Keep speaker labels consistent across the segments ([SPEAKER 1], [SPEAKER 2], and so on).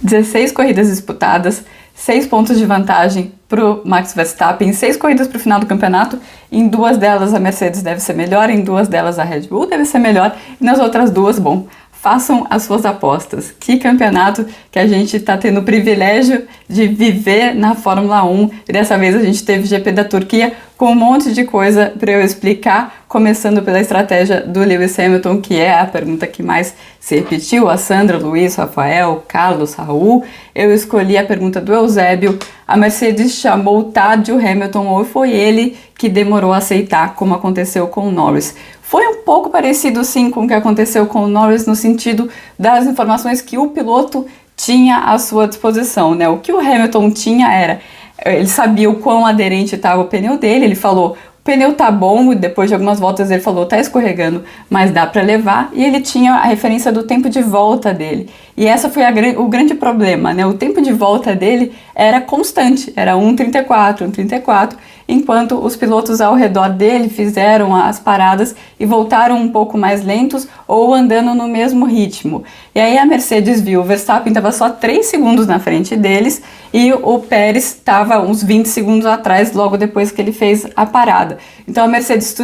[SPEAKER 1] 16 corridas disputadas, 6 pontos de vantagem para o Max Verstappen, 6 corridas para o final do campeonato. Em 2 delas a Mercedes deve ser melhor, em 2 delas a Red Bull deve ser melhor, e nas outras 2, bom, façam as suas apostas. Que campeonato que a gente está tendo o privilégio de viver na Fórmula 1. E dessa vez a gente teve GP da Turquia com um monte de coisa para eu explicar, começando pela estratégia do Lewis Hamilton, que é a pergunta que mais se repetiu. A Sandra, Luiz, Rafael, Carlos, Raul. Eu escolhi a pergunta do Eusébio. A Mercedes chamou o Tádeo Hamilton ou foi ele que demorou a aceitar, como aconteceu com o Norris? Foi um pouco parecido, sim, com o que aconteceu com o Norris, no sentido das informações que o piloto tinha à sua disposição, né? O que o Hamilton tinha era, ele sabia o quão aderente estava o pneu dele, ele falou, o pneu tá bom, e depois de algumas voltas ele falou, tá escorregando, mas dá para levar, e ele tinha a referência do tempo de volta dele. E essa foi o grande problema, né? O tempo de volta dele era constante, era 1,34, 1,34, enquanto os pilotos ao redor dele fizeram as paradas e voltaram um pouco mais lentos ou andando no mesmo ritmo. E aí a Mercedes viu, o Verstappen estava só 3 segundos na frente deles e o Pérez estava uns 20 segundos atrás, logo depois que ele fez a parada. Então a Mercedes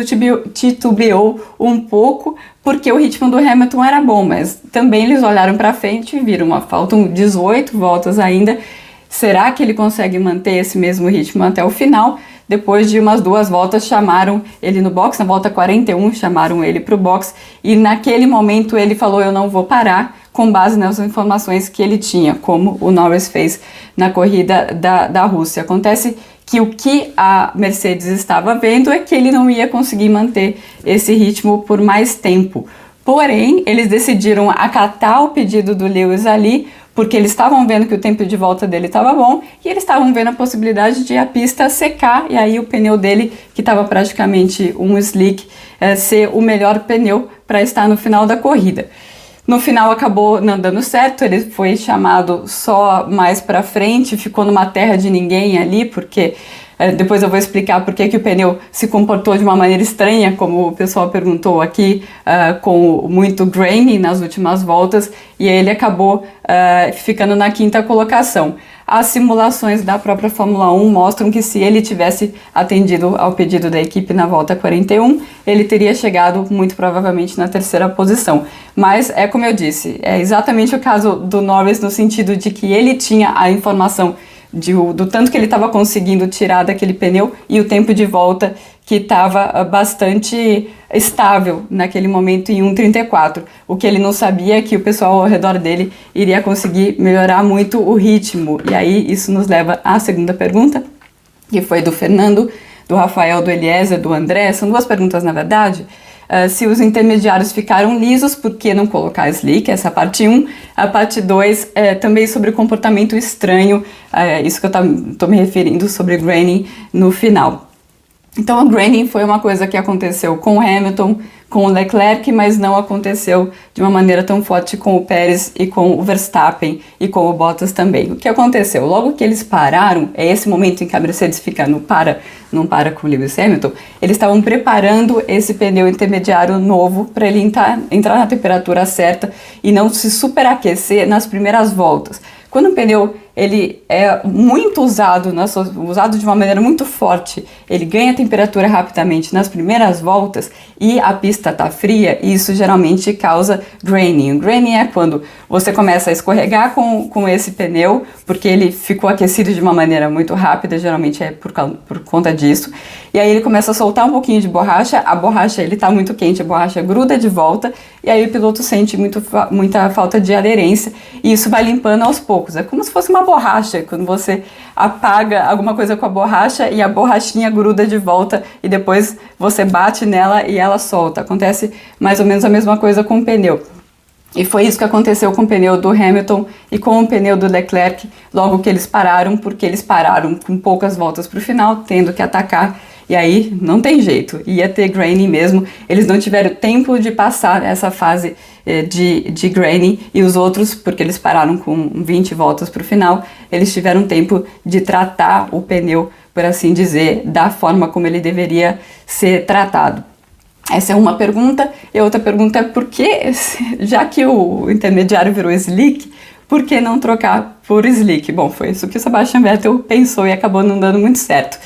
[SPEAKER 1] titubeou um pouco, porque o ritmo do Hamilton era bom, mas também eles olharam para frente e viram, faltam 18 voltas ainda. Será que ele consegue manter esse mesmo ritmo até o final? Depois de umas 2 voltas, chamaram ele no box, na volta 41, chamaram ele para o box, e naquele momento ele falou, eu não vou parar, com base nas informações que ele tinha, como o Norris fez na corrida da Rússia. Acontece que o que a Mercedes estava vendo é que ele não ia conseguir manter esse ritmo por mais tempo. Porém, eles decidiram acatar o pedido do Lewis ali, porque eles estavam vendo que o tempo de volta dele estava bom e eles estavam vendo a possibilidade de a pista secar e aí o pneu dele, que estava praticamente um slick, ser o melhor pneu para estar no final da corrida. No final acabou não dando certo, ele foi chamado só mais para frente, ficou numa terra de ninguém ali, porque depois eu vou explicar por que o pneu se comportou de uma maneira estranha, como o pessoal perguntou aqui, com muito grainy nas últimas voltas, e aí ele acabou ficando na 5ª colocação. As simulações da própria Fórmula 1 mostram que se ele tivesse atendido ao pedido da equipe na volta 41, ele teria chegado muito provavelmente na 3ª posição. Mas é como eu disse, é exatamente o caso do Norris no sentido de que ele tinha a informação do tanto que ele estava conseguindo tirar daquele pneu e o tempo de volta que estava bastante estável naquele momento em 1,34. O que ele não sabia é que o pessoal ao redor dele iria conseguir melhorar muito o ritmo. E aí isso nos leva à segunda pergunta, que foi do Fernando, do Rafael, do Eliezer, do André. São 2 perguntas na verdade. Se os intermediários ficaram lisos, por que não colocar slick? Essa é a parte 1. A parte 2 é também sobre comportamento estranho, isso que eu estou me referindo sobre graining no final. Então, o graining foi uma coisa que aconteceu com o Hamilton, com o Leclerc, mas não aconteceu de uma maneira tão forte com o Pérez e com o Verstappen e com o Bottas também. O que aconteceu? Logo que eles pararam, é esse momento em que a Mercedes fica não para com o Lewis Hamilton, eles estavam preparando esse pneu intermediário novo para ele entrar na temperatura certa e não se superaquecer nas primeiras voltas. Quando o pneu ele é muito usado de uma maneira muito forte, ele ganha temperatura rapidamente nas primeiras voltas e a pista está fria, e isso geralmente causa graining. O graining é quando você começa a escorregar com esse pneu, porque ele ficou aquecido de uma maneira muito rápida, geralmente é por conta disso, e aí ele começa a soltar um pouquinho de borracha, a borracha ele está muito quente, a borracha gruda de volta, e aí o piloto sente muita falta de aderência, e isso vai limpando aos poucos. É como se fosse uma borracha, quando você apaga alguma coisa com a borracha e a borrachinha gruda de volta e depois você bate nela e ela solta. Acontece mais ou menos a mesma coisa com o pneu. E foi isso que aconteceu com o pneu do Hamilton e com o pneu do Leclerc, logo que eles pararam, porque eles pararam com poucas voltas para o final, tendo que atacar. E aí não tem jeito, ia ter graining mesmo. Eles não tiveram tempo de passar essa fase de graining, e os outros, porque eles pararam com 20 voltas para o final, eles tiveram tempo de tratar o pneu, por assim dizer, da forma como ele deveria ser tratado. Essa é uma pergunta. E outra pergunta é por que, já que o intermediário virou slick, por que não trocar por slick? Bom, foi isso que o Sebastian Vettel pensou e acabou não dando muito certo.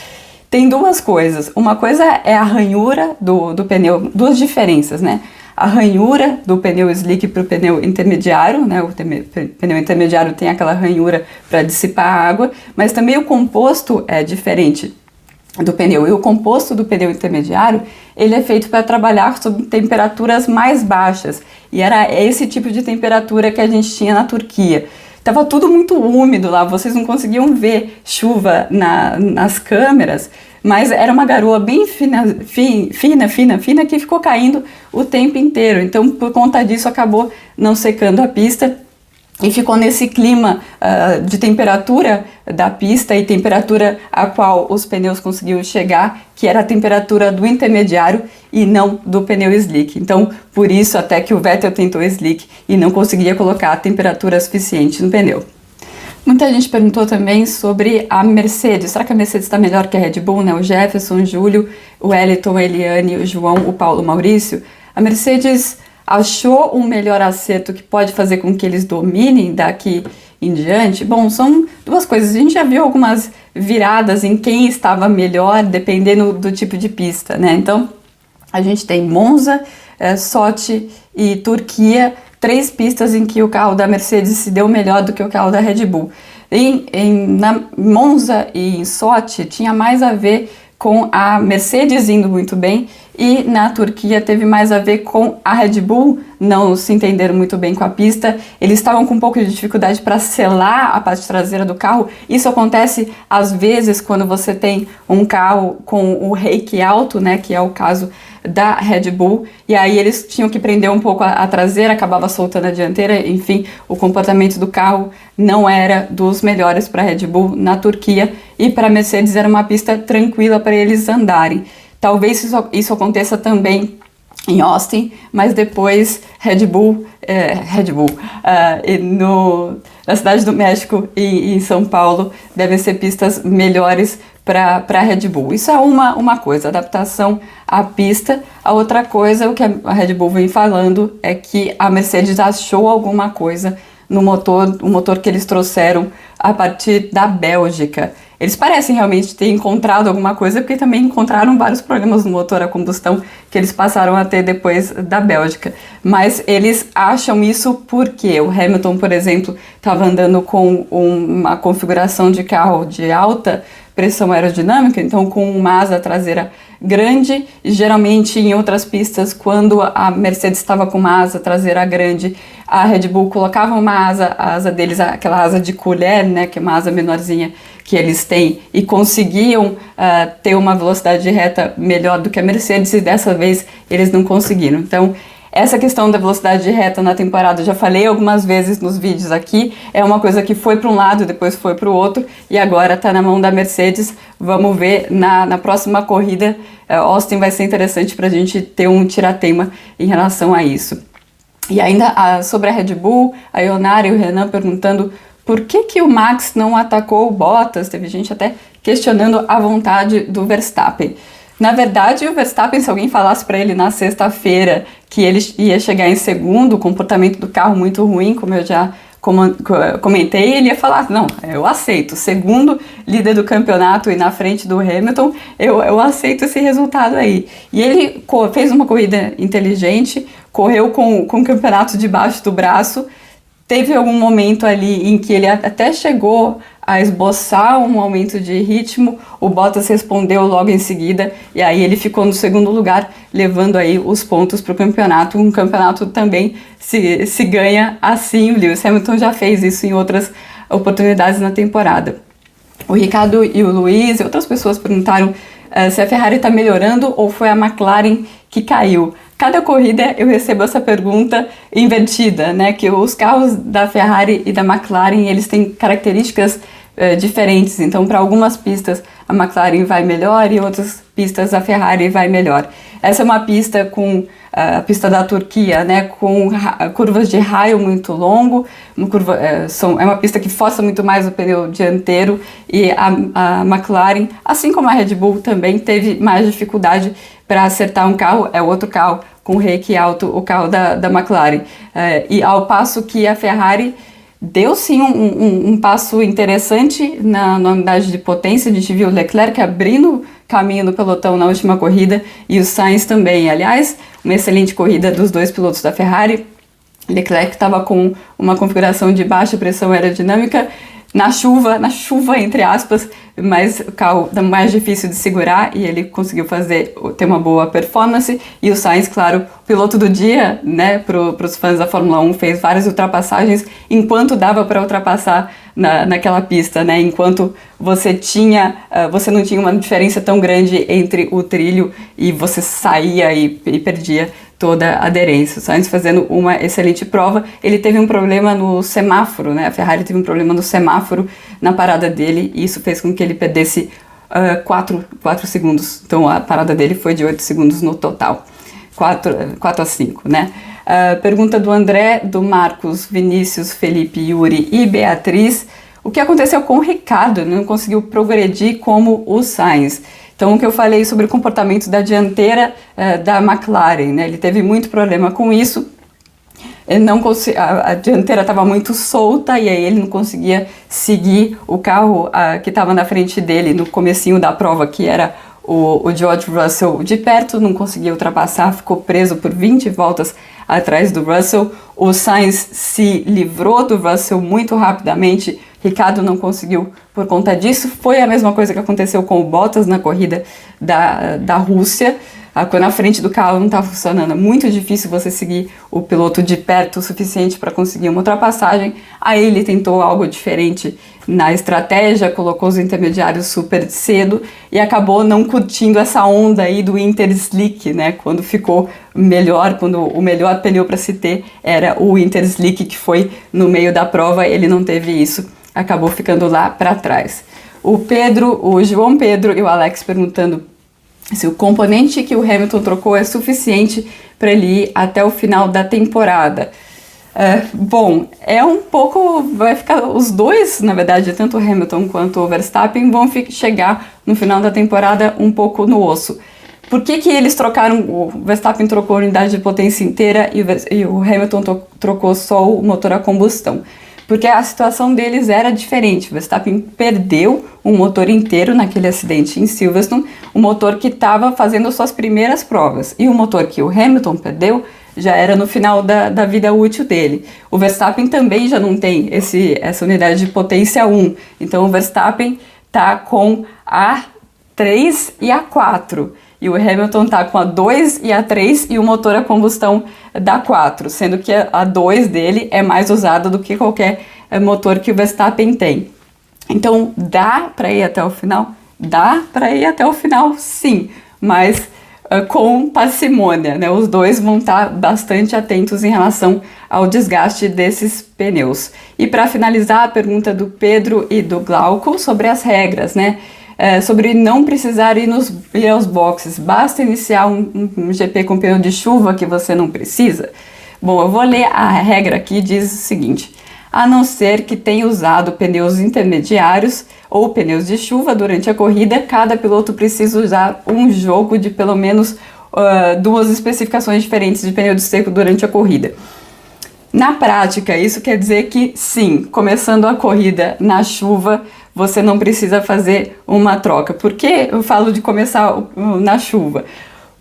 [SPEAKER 1] Tem duas coisas. Uma coisa é a ranhura do pneu, duas diferenças, né? A ranhura do pneu slick para o pneu intermediário, né? O pneu intermediário tem aquela ranhura para dissipar a água, mas também o composto é diferente do pneu. E o composto do pneu intermediário, ele é feito para trabalhar sob temperaturas mais baixas. E era esse tipo de temperatura que a gente tinha na Turquia. Tava tudo muito úmido lá, vocês não conseguiam ver chuva nas câmeras, mas era uma garoa bem fina que ficou caindo o tempo inteiro. Então, por conta disso, acabou não secando a pista e ficou nesse clima de temperatura da pista e temperatura a qual os pneus conseguiam chegar, que era a temperatura do intermediário e não do pneu slick. Então, por isso até que o Vettel tentou slick e não conseguia colocar a temperatura suficiente no pneu. Muita gente perguntou também sobre a Mercedes. Será que a Mercedes está melhor que a Red Bull, né? O Jefferson, o Júlio, o Wellington, a Eliane, o João, o Paulo, o Maurício. A Mercedes achou um melhor acerto que pode fazer com que eles dominem daqui em diante? Bom, são duas coisas. A gente já viu algumas viradas em quem estava melhor, dependendo do tipo de pista, né? Então, a gente tem Monza, Sochi e Turquia, 3 pistas em que o carro da Mercedes se deu melhor do que o carro da Red Bull. Na Monza e em Sochi tinha mais a ver com a Mercedes indo muito bem, e na Turquia teve mais a ver com a Red Bull não se entenderam muito bem com a pista. Eles estavam com um pouco de dificuldade para selar a parte traseira do carro. Isso acontece às vezes quando você tem um carro com o rake alto, né, que é o caso da Red Bull, e aí eles tinham que prender um pouco a traseira, acabava soltando a dianteira. Enfim, o comportamento do carro não era dos melhores para a Red Bull na Turquia, e para a Mercedes era uma pista tranquila para eles andarem. Talvez isso aconteça também em Austin, mas depois na Cidade do México e em São Paulo devem ser pistas melhores para a Red Bull. Isso é uma coisa, adaptação à pista. A outra coisa, o que a Red Bull vem falando, é que a Mercedes achou alguma coisa no motor, o motor que eles trouxeram a partir da Bélgica. Eles parecem realmente ter encontrado alguma coisa, porque também encontraram vários problemas no motor a combustão que eles passaram a ter depois da Bélgica. Mas eles acham isso porque o Hamilton, por exemplo, estava andando com uma configuração de carro de alta pressão aerodinâmica, então com uma asa traseira grande. Geralmente em outras pistas, quando a Mercedes estava com uma asa traseira grande, a Red Bull colocava a asa deles, aquela asa de colher, né, que é uma asa menorzinha que eles têm, e conseguiam ter uma velocidade de reta melhor do que a Mercedes, e dessa vez eles não conseguiram. Então, essa questão da velocidade de reta na temporada, eu já falei algumas vezes nos vídeos aqui, é uma coisa que foi para um lado, depois foi para o outro, e agora está na mão da Mercedes. Vamos ver na próxima corrida. Austin vai ser interessante para a gente ter um tirateima em relação a isso. E ainda sobre a Red Bull, a Ionara e o Renan perguntando por que o Max não atacou o Bottas. Teve gente até questionando a vontade do Verstappen. Na verdade, o Verstappen, se alguém falasse para ele na sexta-feira que ele ia chegar em segundo, o comportamento do carro muito ruim, como eu já comentei, ele ia falar, não, eu aceito, segundo líder do campeonato e na frente do Hamilton, eu aceito esse resultado aí. E ele fez uma corrida inteligente, correu com o campeonato debaixo do braço. Teve algum momento ali em que ele até chegou a esboçar um aumento de ritmo, o Bottas respondeu logo em seguida, e aí ele ficou no segundo lugar, levando aí os pontos para o campeonato. Um campeonato também se ganha assim. O Lewis Hamilton já fez isso em outras oportunidades na temporada. O Ricardo e o Luiz e outras pessoas perguntaram se a Ferrari está melhorando ou foi a McLaren que caiu. Cada corrida eu recebo essa pergunta invertida, né? Que os carros da Ferrari e da McLaren, eles têm características diferentes. Então, para algumas pistas a McLaren vai melhor e outras pistas a Ferrari vai melhor. Essa é uma pista com a pista da Turquia, né? Com curvas de raio muito longo, é uma pista que força muito mais o pneu dianteiro, e a McLaren, assim como a Red Bull, também teve mais dificuldade para acertar um carro. É outro carro com rake alto, o carro da McLaren. E ao passo que a Ferrari deu sim um passo interessante na unidade de potência. A gente viu o Leclerc abrindo caminho no pelotão na última corrida e o Sainz também. Aliás, uma excelente corrida dos dois pilotos da Ferrari. Leclerc estava com uma configuração de baixa pressão aerodinâmica na chuva entre aspas, mas o carro mais difícil de segurar e ele conseguiu ter uma boa performance. E o Sainz, claro, piloto do dia, né, para os fãs da Fórmula 1, fez várias ultrapassagens enquanto dava para ultrapassar naquela pista, né, enquanto você não tinha uma diferença tão grande entre o trilho e você saía e perdia toda a aderência. O Sainz fazendo uma excelente prova. Ele teve um problema no semáforo, né? A Ferrari teve um problema no semáforo na parada dele e isso fez com que ele perdesse 4 segundos. Então a parada dele foi de 8 segundos no total. 4 a 5, né? Pergunta do André, do Marcos, Vinícius, Felipe, Yuri e Beatriz. O que aconteceu com o Ricardo? Ele não conseguiu progredir como o Sainz. Então, o que eu falei sobre o comportamento da dianteira da McLaren, né? Ele teve muito problema com isso. A dianteira estava muito solta e aí ele não conseguia seguir o carro que estava na frente dele no comecinho da prova, que era o George Russell, de perto, não conseguia ultrapassar, ficou preso por 20 voltas atrás do Russell. O Sainz se livrou do Russell muito rapidamente. Ricardo não conseguiu por conta disso. Foi a mesma coisa que aconteceu com o Bottas na corrida da Rússia. Quando a frente do carro não está funcionando, é muito difícil você seguir o piloto de perto o suficiente para conseguir uma ultrapassagem. Aí ele tentou algo diferente na estratégia, colocou os intermediários super cedo e acabou não curtindo essa onda aí do Interslick, né? Quando ficou melhor, quando o melhor pneu para se ter era o Interslick, que foi no meio da prova, ele não teve isso, acabou ficando lá para trás. O João Pedro e o Alex perguntando se o componente que o Hamilton trocou é suficiente para ele ir até o final da temporada. Bom, um pouco, vai ficar, os dois, na verdade, tanto o Hamilton quanto o Verstappen vão chegar no final da temporada um pouco no osso. Por que eles trocaram, o Verstappen trocou a unidade de potência inteira e o Hamilton trocou só o motor a combustão? Porque a situação deles era diferente. O Verstappen perdeu um motor inteiro naquele acidente em Silverstone, um motor que estava fazendo suas primeiras provas. E o motor que o Hamilton perdeu já era no final da vida útil dele. O Verstappen também já não tem essa unidade de potência 1. Então o Verstappen está com a 3 e a 4. E o Hamilton está com a 2 e a 3 e o motor a combustão da 4, sendo que a 2 dele é mais usada do que qualquer motor que o Verstappen tem. Então, dá para ir até o final? Dá para ir até o final, sim, mas com parcimônia, né? Os dois vão estar bastante atentos em relação ao desgaste desses pneus. E para finalizar, a pergunta do Pedro e do Glauco sobre as regras, né? Sobre não precisar ir aos boxes, basta iniciar um GP com pneu de chuva que você não precisa? Bom, eu vou ler a regra aqui, diz o seguinte: a não ser que tenha usado pneus intermediários ou pneus de chuva durante a corrida, cada piloto precisa usar um jogo de pelo menos 2 especificações diferentes de pneu de seco durante a corrida. Na prática, isso quer dizer que sim, começando a corrida na chuva, você não precisa fazer uma troca. Por que eu falo de começar na chuva?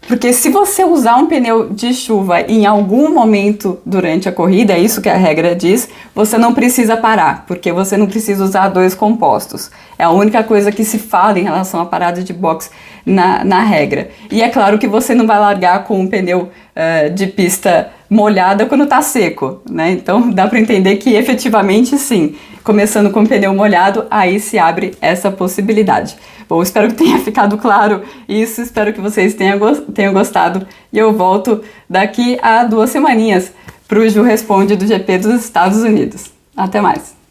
[SPEAKER 1] Porque se você usar um pneu de chuva em algum momento durante a corrida, é isso que a regra diz, você não precisa parar, porque você não precisa usar 2 compostos. É a única coisa que se fala em relação à parada de boxe na regra. E é claro que você não vai largar com um pneu de pista molhada quando está seco, né? Então dá para entender que efetivamente sim, começando com pneu molhado, aí se abre essa possibilidade. Bom, espero que tenha ficado claro isso, espero que vocês tenham gostado e eu volto daqui a 2 semaninhas para o Ju Responde do GP dos Estados Unidos. Até mais!